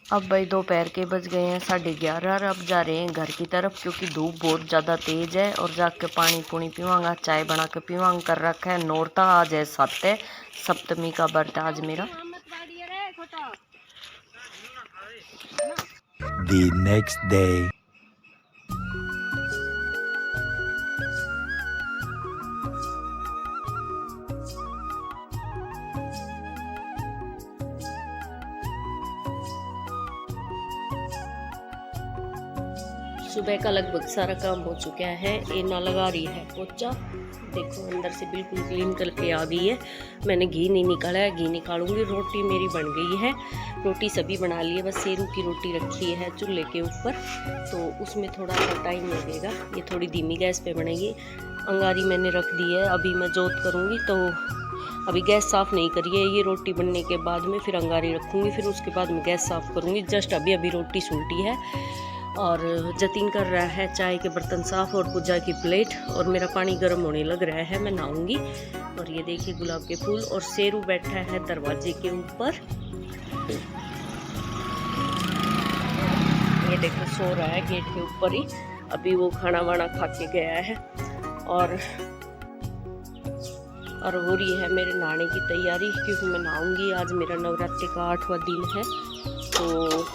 अब भाई दोपहर के बज गए हैं 11:30 और अब जा रहे हैं घर की तरफ, क्योंकि धूप बहुत ज़्यादा तेज़ है। और जाके पानी पूनी पीवांगा, चाय बना के पीवांगा। कर रखा है नौरता, आज है सप्तमी का व्रत आज मेरा। The next day. सुबह का लगभग सारा काम हो चुका है। एना लगा रही है पोचा, देखो अंदर से बिल्कुल क्लीन करके आ गई है। मैंने घी नहीं निकाला है, घी निकालूंगी। रोटी मेरी बन गई है, रोटी सभी बना ली है, बस सेरू की रोटी रखी है चूल्हे के ऊपर, तो उसमें थोड़ा सा टाइम लगेगा। ये थोड़ी धीमी गैस पे बनेगी। अंगारी मैंने रख दी है, अभी मैं जोत करूँगी, तो अभी गैस साफ़ नहीं करी है। ये रोटी बनने के बाद में फिर अंगारी रखूँगी, फिर उसके बाद में गैस साफ़ करूँगी। जस्ट अभी अभी रोटी सुलटी है और जतीन कर रहा है चाय के बर्तन साफ़ और पूजा की प्लेट, और मेरा पानी गर्म होने लग रहा है, मैं नहाऊंगी। और ये देखिए गुलाब के फूल, और शेरू बैठा है दरवाजे के ऊपर, ये देखो सो रहा है गेट के ऊपर ही। अभी वो खाना वाना खा के गया है और हो रही है मेरे नहाने की तैयारी, क्योंकि मैं नहाऊंगी। आज मेरा नवरात्रि का 8वां दिन है, तो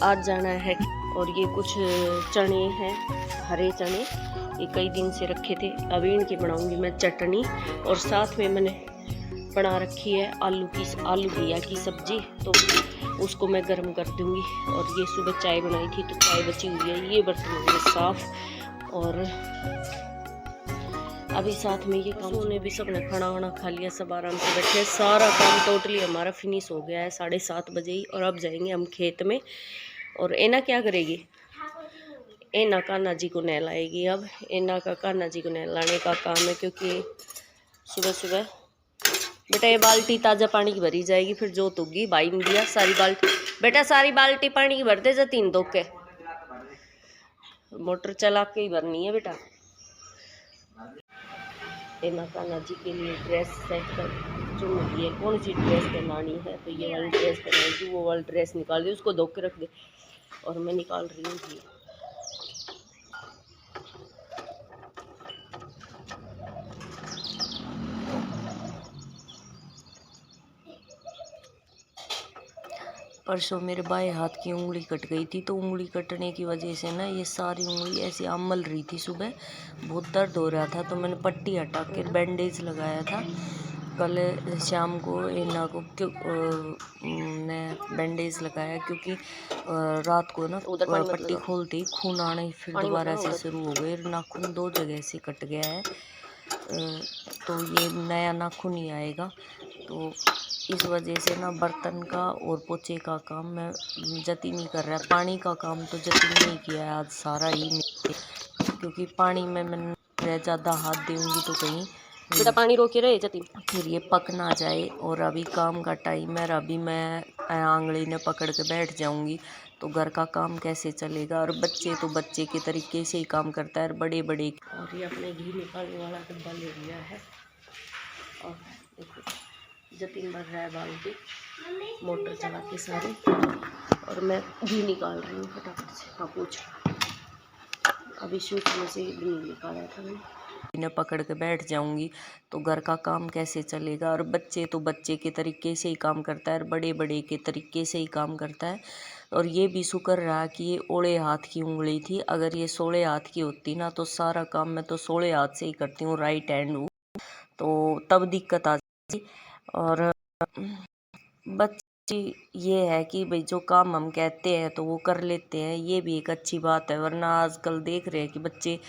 आज जाना है। और ये कुछ चने हैं, हरे चने, ये कई दिन से रखे थे। अभी इनकी बनाऊंगी मैं चटनी, और साथ में मैंने बना रखी है आलू घिया की सब्जी, तो उसको मैं गर्म कर दूंगी। और ये सुबह चाय बनाई थी, तो चाय बची हुई है। ये बर्तन होंगे साफ, और अभी साथ में ये काम ने भी सबने खाना वाना खा लिया, सब आराम से बैठे। सारा काम टोटली हमारा फिनिश हो गया है 7:30 बजे ही। और अब जाएंगे हम खेत में। और एना क्या करेगी? एना कान्हा जी को नहलाएगी। अब एना का कान्हा जी को नहलाने का काम है, क्योंकि सुबह सुबह बेटा ये बाल्टी ताज़ा पानी की भरी जाएगी, फिर जोत होगी। भाई ने दिया सारी बाल्टी, बेटा सारी बाल्टी पानी की भरते जा, 3 धो के मोटर चला के ही भरनी है बेटा। एना कान्हा जी के लिए ड्रेस सेट कर चुन रही है, कौन सी ड्रेस पहनानी है, तो ये वाली ड्रेस पहनाएगी। वो वाली ड्रेस निकाल दी, उसको धो के रख दे, और मैं निकाल रही हूँ ये। परसों मेरे बाएं हाथ की उंगली कट गई थी, तो उंगली कटने की वजह से ना ये सारी उंगली ऐसे आमल रही थी। सुबह बहुत दर्द हो रहा था, तो मैंने पट्टी हटा कर बैंडेज लगाया था। कल शाम को एना को ने बैंडेज लगाया, क्योंकि रात को ना पट्टी खोलते ही खून आना ही फिर दोबारा से शुरू हो गए। नाखून 2 जगह से कट गया है, तो ये नया नाखून ही आएगा। तो इस वजह से ना बर्तन का और पोछे का काम मैं जतीन ही कर रहा है। पानी का काम तो जतीन ने किया है आज सारा ही, क्योंकि पानी में मैं ज़्यादा हाथ दूंगी तो कहीं बेटा पानी रोके रहे जतीन, फिर ये पक ना जाए। और अभी काम का टाइम है, और अभी मैं आंगली ने पकड़ के बैठ जाऊंगी, तो घर का काम कैसे चलेगा। और बच्चे तो बच्चे के तरीके से ही काम करता है, बड़े बड़े। और ये अपने घी निकालने वाला डब्बा ले लिया है, और देखो जतीन भर रहा है बाल्टी, मोटर चला के सारे, और मैं घी निकाल रही हूँ फटाफट से। हाँ पूछ, अभी शूट में से घी निकाला था मैंने। इन्हें पकड़ के बैठ जाऊंगी, तो घर का काम कैसे चलेगा। और बच्चे तो बच्चे के तरीके से ही काम करता है, बड़े बड़े के तरीके से ही काम करता है। और ये भी शुक्र रहा कि ये ओले हाथ की उंगली थी, अगर ये 16 हाथ की होती ना, तो सारा काम मैं तो 16 हाथ से ही करती हूँ, राइट हैंड हूँ, तो तब दिक्कत आ जाती। और बच्चे ये है कि भाई जो काम हम कहते हैं तो वो कर लेते हैं, ये भी एक अच्छी बात है। वरना आजकल देख रहे हैं कि बच्चे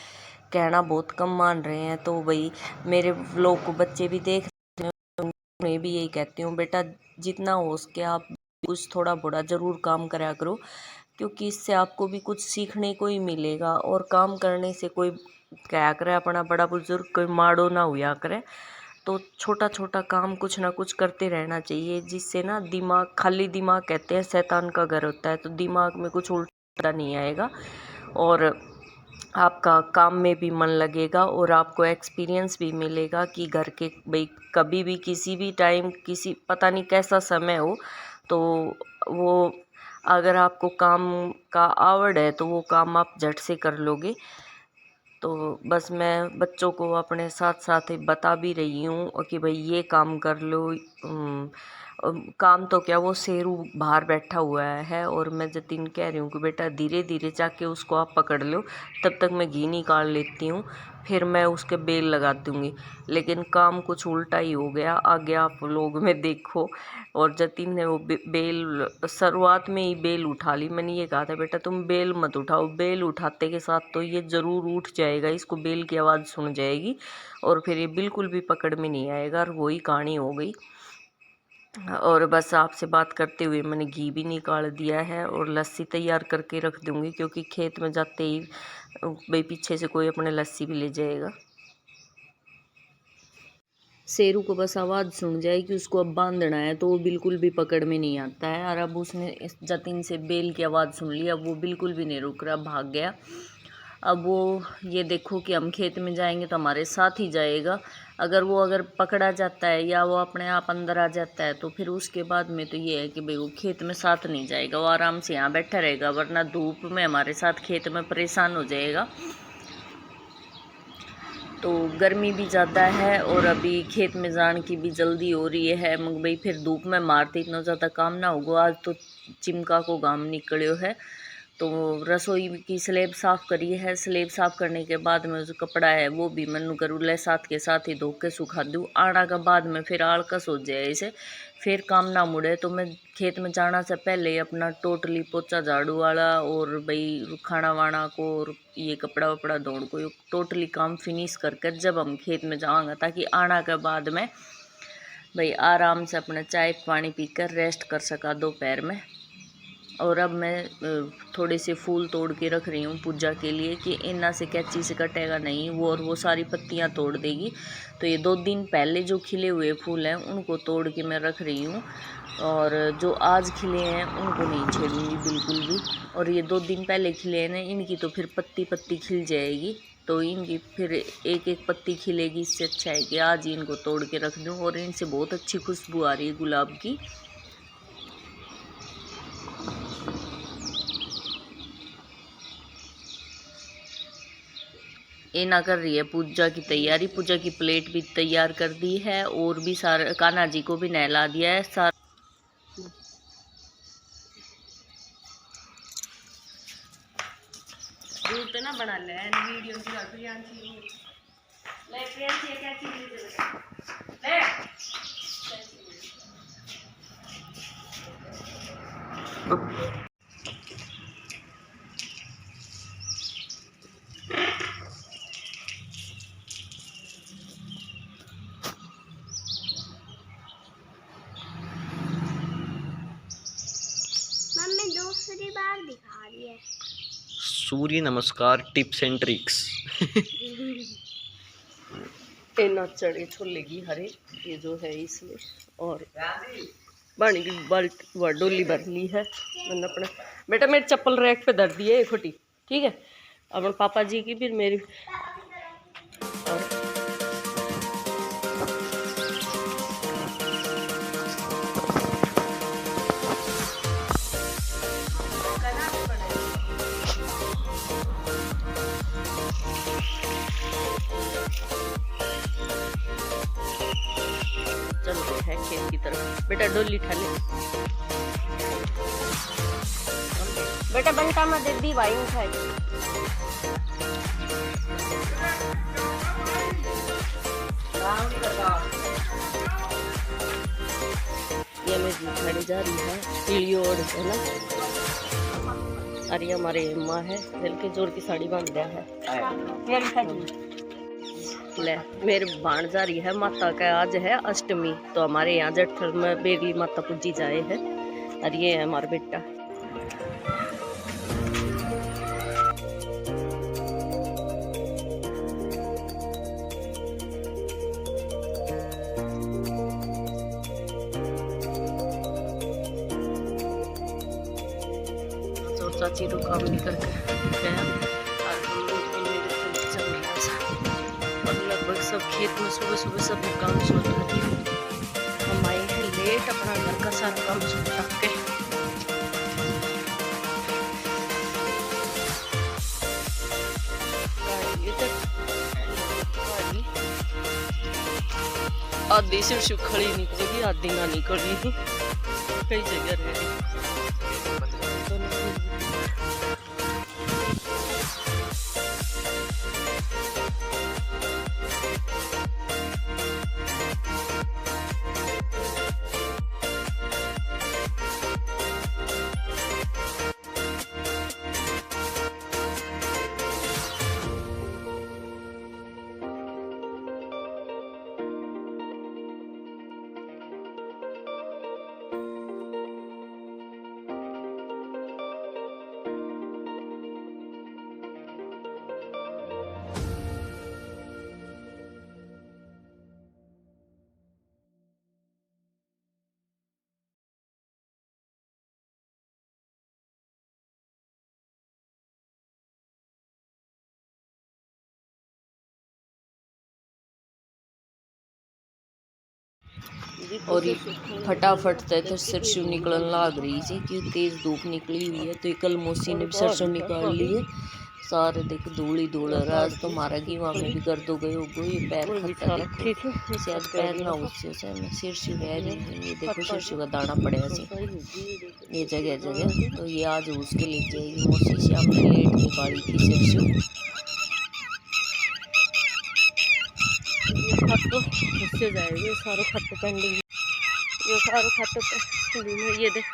कहना बहुत कम मान रहे हैं। तो भाई मेरे व्लॉग को बच्चे भी देख रहे हैं, मैं भी यही कहती हूँ, बेटा जितना हो सके आप कुछ थोड़ा बड़ा ज़रूर काम करा करो, क्योंकि इससे आपको भी कुछ सीखने को ही मिलेगा। और काम करने से कोई क्या करे, अपना बड़ा बुजुर्ग कोई माड़ो ना हुआ करे, तो छोटा छोटा काम कुछ ना कुछ करते रहना चाहिए, जिससे ना दिमाग, खाली दिमाग कहते हैं शैतान का घर होता है, तो दिमाग में कुछ उल्टा नहीं आएगा, और आपका काम में भी मन लगेगा, और आपको एक्सपीरियंस भी मिलेगा कि घर के भाई कभी भी किसी भी टाइम किसी पता नहीं कैसा समय हो, तो वो अगर आपको काम का आवड़ है तो वो काम आप झट से कर लोगे। तो बस मैं बच्चों को अपने साथ साथ ही बता भी रही हूँ कि भाई ये काम कर लो। काम तो क्या, वो शेरू बाहर बैठा हुआ है और मैं जतिन कह रही हूँ कि बेटा धीरे धीरे जाके उसको आप पकड़ लो, तब तक मैं घी निकाल लेती हूँ, फिर मैं उसके बेल लगा दूँगी। लेकिन काम कुछ उल्टा ही हो गया, आगे आप लोग में देखो। और जतिन ने वो बेल शुरुआत में ही बेल उठा ली। मैंने ये कहा था बेटा तुम बेल मत उठाओ, बेल उठाते के साथ तो ये ज़रूर उठ जाएगा, इसको बेल की आवाज़ सुन जाएगी और फिर ये बिल्कुल भी पकड़ में नहीं आएगा। और वही कहानी हो गई। और बस आपसे बात करते हुए मैंने घी भी निकाल दिया है और लस्सी तैयार करके रख दूँगी, क्योंकि खेत में जाते ही भाई पीछे से कोई अपने लस्सी भी ले जाएगा। शेरू को बस आवाज़ सुन जाए कि उसको अब बांधना है तो वो बिल्कुल भी पकड़ में नहीं आता है। और अब उसने इस जतिन से बेल की आवाज़ सुन ली, अब वो बिल्कुल भी नहीं रुक रहा, भाग गया। अब वो ये देखो कि हम खेत में जाएंगे तो हमारे साथ ही जाएगा। अगर पकड़ा जाता है या वो अपने आप अंदर आ जाता है तो फिर उसके बाद में तो ये है कि भाई वो खेत में साथ नहीं जाएगा, वो आराम से यहाँ बैठा रहेगा, वरना धूप में हमारे साथ खेत में परेशान हो जाएगा। तो गर्मी भी ज़्यादा है और अभी खेत में जाने की भी जल्दी हो रही है, मगर भाई फिर धूप में मारते इतना ज़्यादा काम ना होगा। आज तो चिमका को घाम निकलो है, तो रसोई की स्लेब साफ़ करी है। स्लेब साफ़ करने के बाद में जो कपड़ा है वो भी मैं करूँ साथ के साथ ही धो के सुखा दूँ। आना के बाद में फिर आलकस हो जाए इसे, फिर काम ना मुड़े। तो मैं खेत में जाना से पहले अपना टोटली पोचा झाड़ू वाला और भाई खाना वाना को और ये कपड़ा वपड़ा धोने को टोटली काम फिनिश करके जब हम खेत में जाऊँगा, ताकि आना के बाद में भाई आराम से अपना चाय पानी पीकर रेस्ट कर सका दोपहर में। और अब मैं थोड़े से फूल तोड़ के रख रही हूँ पूजा के लिए, कि इन्ना से कैंची से कटेगा नहीं वो, और वो सारी पत्तियाँ तोड़ देगी। तो ये 2 दिन पहले जो खिले हुए फूल हैं उनको तोड़ के मैं रख रही हूँ, और जो आज खिले हैं उनको नहीं छेड़ूंगी बिल्कुल भी। और ये 2 दिन पहले खिले हैं ना, इनकी तो फिर पत्ती पत्ती खिल जाएगी, तो इनकी फिर एक एक पत्ती खिलेगी। इससे अच्छा है कि आज ही इनको तोड़ के रख दूँ। और इनसे बहुत अच्छी खुशबू आ रही है गुलाब की। ये ना कर रही है पूजा की तैयारी, पूजा की प्लेट भी तैयार कर दी है और भी सारा कान्हा जी को भी नहला दिया है सारा। दूध तो ना बना ले वीडियो मम्मी दूसरी बार दिखा रही है। सूर्य नमस्कार टिप्स एंड ट्रिक्स। इतना चढ़े छोलेगी हरे ये जो है इसमें, और पानी की डोली भर ली है मैंने अपने। बेटा मेरी चप्पल रैक पे धर दी है खोटी, ठीक है, अपने पापा जी की फिर मेरी। और चल रहे हैं खेत की तरफ। बेटा डोली ठा ले, बेटा बंटा में दे दी भाई उठाई। ये मेरी गाड़ी जा रही है पीलियो और है ना, अरे हमारे माँ है हल्के जोर की साड़ी बांध दिया है। ले मेरे भाण जा रही है माता का, आज है अष्टमी, तो हमारे यहाँ जटथल में बेरी माता पूजी जाए है। और ये है हमारा बेटा। और चाची तो काम भी करके गया और हम लोग चल रहा था। और लगभग सब खेत में सुबह सुबह सब काम शुरू कर दिया। हम आए हैं लेट कंप्लीट अपना घर का सारा काम निपटा के। आधी सिर्फ खड़ी निकलेगी, आधी ना निकलेगी, कई जगह रहेगी। और ये फटाफट तक सरसों निकलन लाग रही थी क्योंकि तेज धूप निकली हुई है। तो ये कल मौसी ने भी सरसों निकाल ली है। सारे देख धूल ही धूल है। आज तो हमारा गीवा में भी गर्द हो गए होगो। ये पैर खत्ता देखो, शायद पैर ना उससे सरसों रह गई। ये देखो सरसों का दाना पड़ा सी ये जगह जगह। तो ये आज उसके ले जाएगी मौसी से। हमने लेट निकाली थी सरसों। तो उससे जाएगी सारो खत पेंडिंग, ये सारो खत पेंडिंग है। ये देख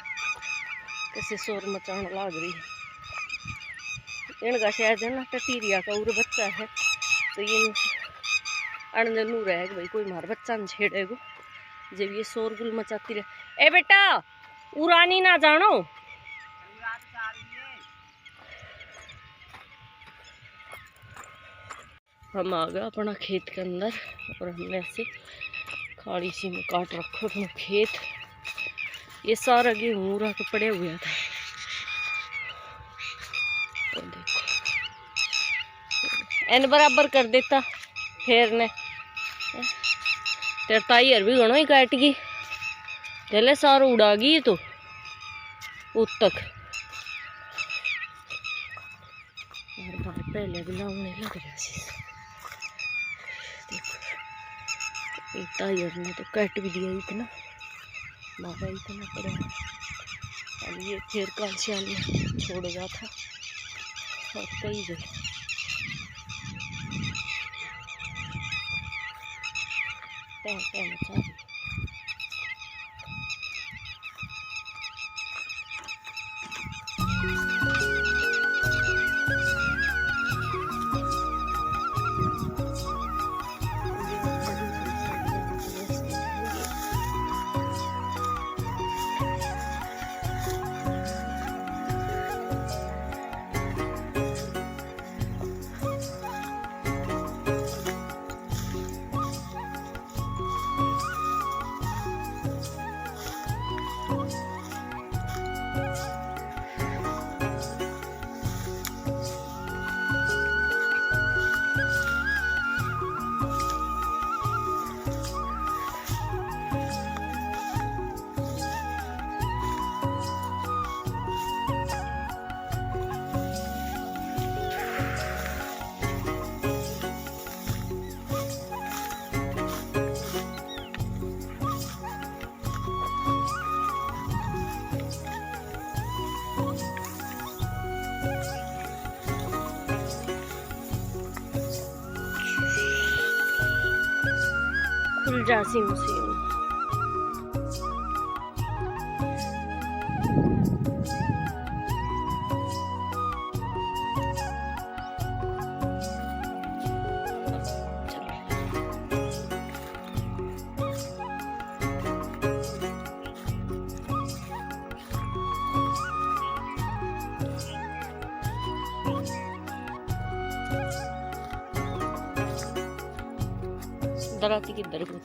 कैसे शोर मचाने लाग रही है। इनका शायद है ना टटीरिया का उर बच्चा है। तो ये अड़ने नू रहेगा भाई, कोई मार बच्चा न छेड़ेगो जब ये शोरगुल मचाती रहे। ए बेटा उरानी ना जानो। हम आ गए अपना खेत के अंदर और हमने ऐसे खाड़ी सी में काट रखो अपना खेत। ये सारा गेहूं उरा के पड़े हुए थे। तो देखो एन बराबर कर देता फिर ने तेरे टायर भी घणो ही काट गई। चले सारो उड़ा गई तो उत तक पहले भी लाने लग रहा सी। टायर ने तो कट भी दिया इतना, मारा इतना पड़ा। अब ये फिर कल से हमने छोड़ गया था और कई जगह मचा। खुल जासी मशीन। दराती किधर को